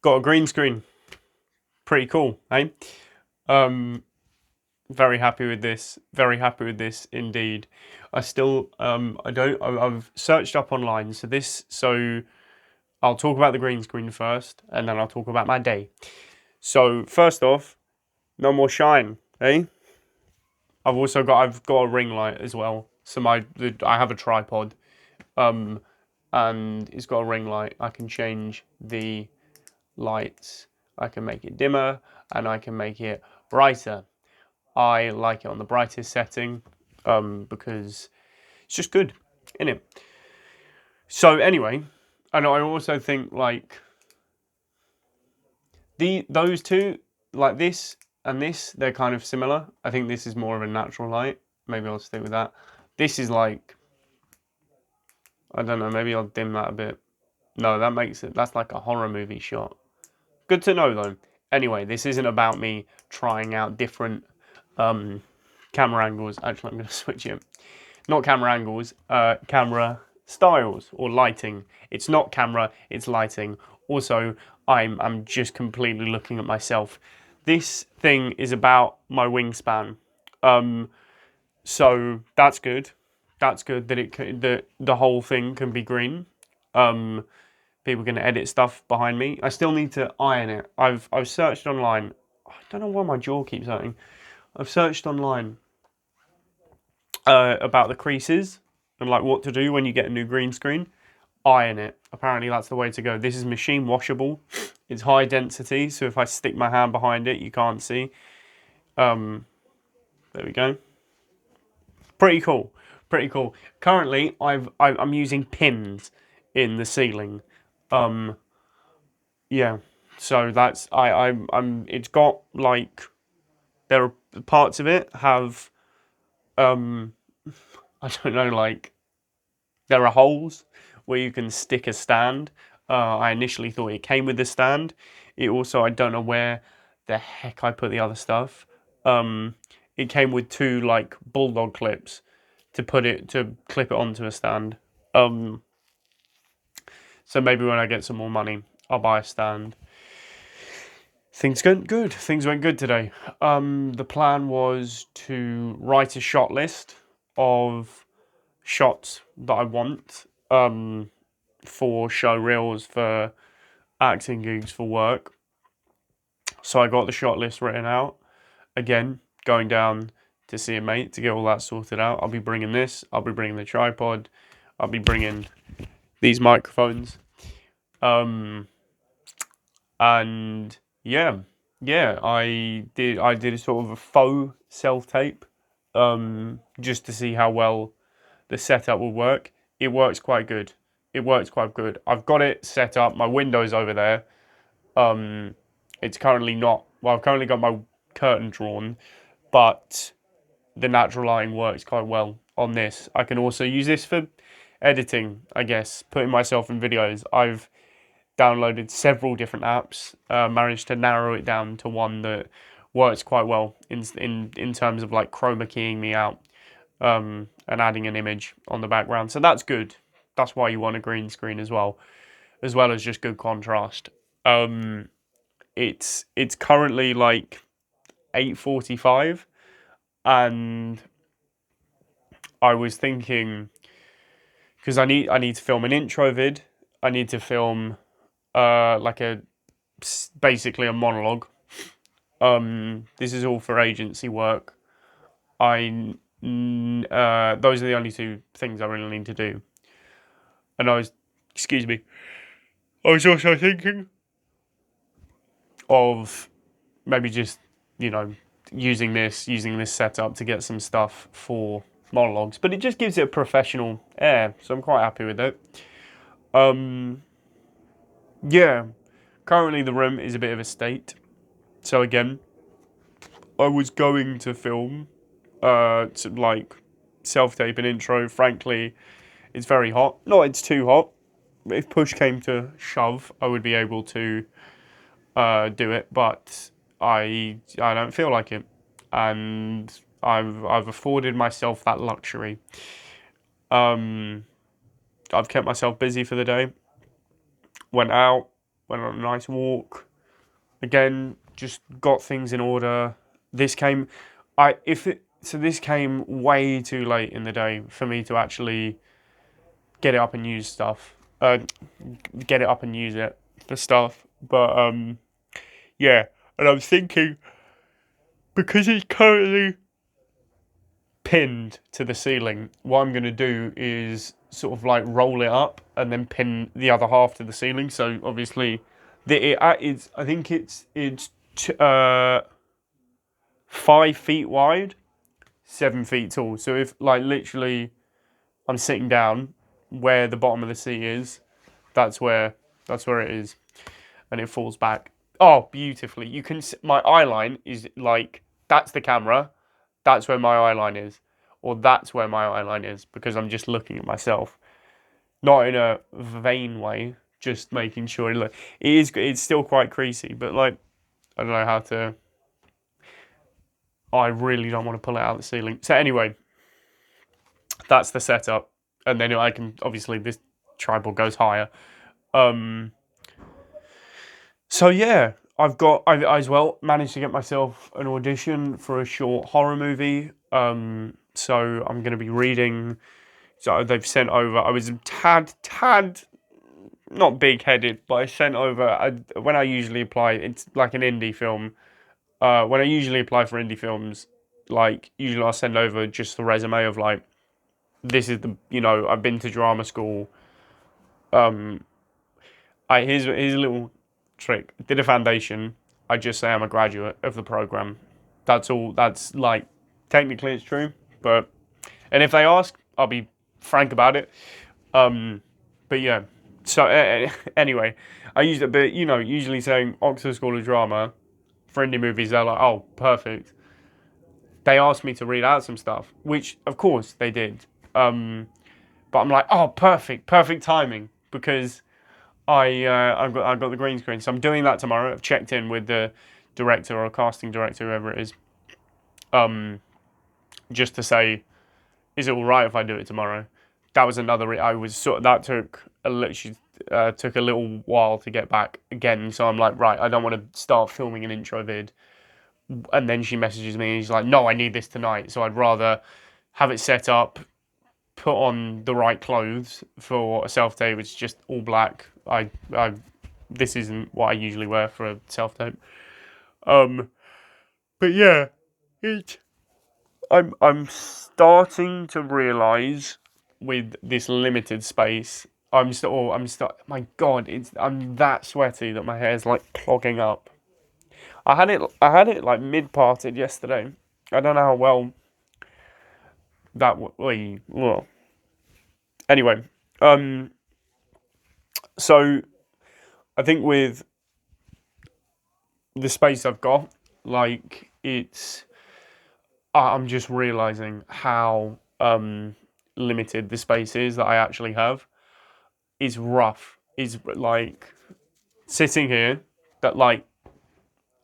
Got a green screen. Pretty cool, eh? Um, very happy with this. Very happy with this indeed. I still, I don't. I've searched up online. So I'll talk about the green screen first, and then I'll talk about my day. So first off, no more shine, eh? I've got a ring light as well. So I have a tripod, um, and it's got a ring light. I can change the lights. I can make it dimmer, and I can make it brighter. I like it on the brightest setting, because it's just good, isn't it? So anyway, and I also think like those two, like this and this, they're kind of similar. I think this is more of a natural light. Maybe I'll stick with that. This is like, I don't know. Maybe I'll dim that a bit. No, that makes it. That's like a horror movie shot. Good to know though. Anyway, this isn't about me trying out different um, camera angles. Actually, I'm going to switch it. Not camera angles, camera styles or lighting. It's not camera, it's lighting. Also, I'm just completely looking at myself. This thing is about my wingspan. Um, so that's good. That's good that that the whole thing can be green. Um, People can edit stuff behind me. I still need to iron it. I've searched online. I don't know why my jaw keeps hurting. I've searched online about the creases and like what to do when you get a new green screen. Iron it. Apparently that's the way to go. This is machine washable. It's high density, so if I stick my hand behind it, you can't see. Um, there we go. Pretty cool. Pretty cool. Currently, I'm using pins in the ceiling. Um, yeah. So that's I'm. It's got like there are parts of it have um I don't know, like there are holes where you can stick a stand. I initially thought it came with the stand. It also, I don't know where the heck I put the other stuff. Um, it came with two like bulldog clips to clip it onto a stand. Um, so maybe when I get some more money, I'll buy a stand. Things went good. Things went good today. The plan was to write a shot list of shots that I want. For show reels, for acting gigs, for work. So I got the shot list written out. Again, going down to see a mate to get all that sorted out. I'll be bringing this. I'll be bringing the tripod. I'll be bringing these microphones. Um, and yeah, yeah, I did a sort of a faux self tape, just to see how well the setup will work. It works quite good. It works quite good. I've got it set up. My window's over there. Um, it's currently not. Well, I've currently got my curtain drawn, but the natural lighting works quite well on this. I can also use this for editing, I guess, putting myself in videos. I've downloaded several different apps, managed to narrow it down to one that works quite well in terms of like chroma keying me out, and adding an image on the background. So that's good. That's why you want a green screen as well as just good contrast. Um, it's currently like 8:45, and I was thinking because I need to film an intro vid. I need to film like a basically a monologue. This is all for agency work. Those are the only two things I really need to do. And excuse me, I was also thinking of maybe just, you know, using this setup to get some stuff for monologues, but it just gives it a professional air, so I'm quite happy with it. Um, yeah, currently the room is a bit of a state, so again, I was going to film, to like self-tape an intro. Frankly, it's very hot. No, it's too hot. If push came to shove, I would be able to do it, but I don't feel like it, and I've afforded myself that luxury. Um, I've kept myself busy for the day. Went out, went on a nice walk. Again, just got things in order. This came, this came way too late in the day for me to actually get it up and use stuff. Get it up and use it for stuff. But yeah, and I was thinking because it's currently pinned to the ceiling, what I'm gonna do is sort of like roll it up and then pin the other half to the ceiling. So obviously, I think it's 5 feet wide, 7 feet tall. So if like literally, I'm sitting down where the bottom of the seat is, that's where it is, and it falls back. Oh, beautifully! You can my eye line is like that's the camera. That's where my eye line is, or that's where my eye line is because I'm just looking at myself, not in a vain way, just making sure. It is. It's still quite creasy, but like I don't know how to. I really don't want to pull it out of the ceiling. So anyway, that's the setup, and then I can obviously this tripod goes higher. So yeah, I as well managed to get myself an audition for a short horror movie. So I'm going to be reading. So they've sent over. I was tad not big headed, but I sent over. When I usually apply, it's like an indie film. When I usually apply for indie films, like usually I'll send over just the resume of like, this is the I've been to drama school. Here's a little trick. Did a foundation. I just say I'm a graduate of the program. That's all. That's like technically it's true, but and if they ask, I'll be frank about it. But yeah. So anyway, I used it. But usually saying Oxford School of Drama for indie movies, they're like, oh, perfect. They asked me to read out some stuff, which of course they did. But I'm like, oh, perfect timing because I've got the green screen, so I'm doing that tomorrow. I've checked in with the director or casting director, whoever it is, just to say, is it all right if I do it tomorrow? That was another. That took a little while to get back again. So I'm like, right, I don't want to start filming an intro vid, and then she messages me and she's like, no, I need this tonight. So I'd rather have it set up, put on the right clothes for a self-tape. It's just all black. This isn't what I usually wear for a self-tape. But yeah, I'm starting to realise with this limited space, my God, I'm that sweaty that my hair's like clogging up. I had it like mid-parted yesterday. I don't know how well well. Anyway, so I think with the space I've got, like I'm just realizing how limited the space is that I actually have. Is rough. Is like sitting here. That like,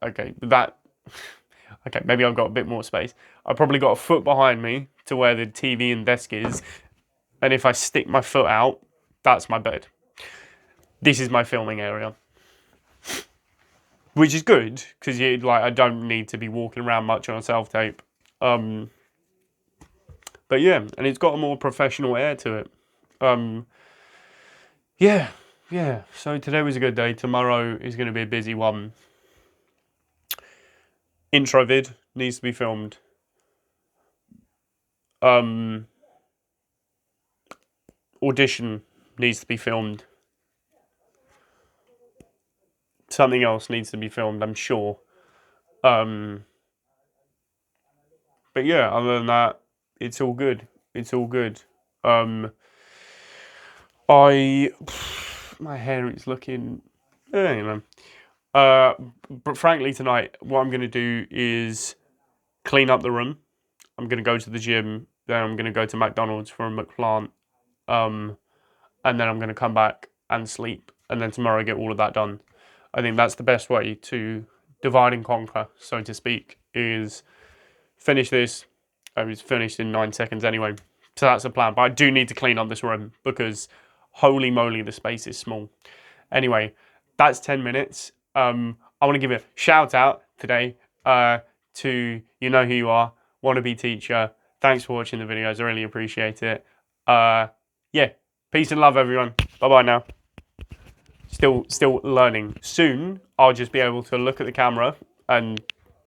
okay, maybe I've got a bit more space. I've probably got a foot behind me to where the TV and desk is, and if I stick my foot out, that's my bed. This is my filming area. Which is good because I don't need to be walking around much on a self-tape. But yeah, and it's got a more professional air to it. Yeah. So today was a good day. Tomorrow is going to be a busy one. Intro vid needs to be filmed. Audition needs to be filmed. Something else needs to be filmed, I'm sure. But yeah, other than that, it's all good. It's all good. My hair is looking, but frankly tonight, what I'm going to do is clean up the room. I'm going to go to the gym. Then I'm going to go to McDonald's for a McPlant. And then I'm going to come back and sleep. And then tomorrow get all of that done. I think that's the best way to divide and conquer, so to speak, is finish this. I was finished in 9 seconds anyway. So that's the plan. But I do need to clean up this room because holy moly, the space is small. Anyway, that's 10 minutes. I want to give a shout out today to you know who you are, wannabe teacher. Thanks for watching the videos. I really appreciate it. Yeah, peace and love, everyone. Bye bye now. Still learning. Soon I'll just be able to look at the camera and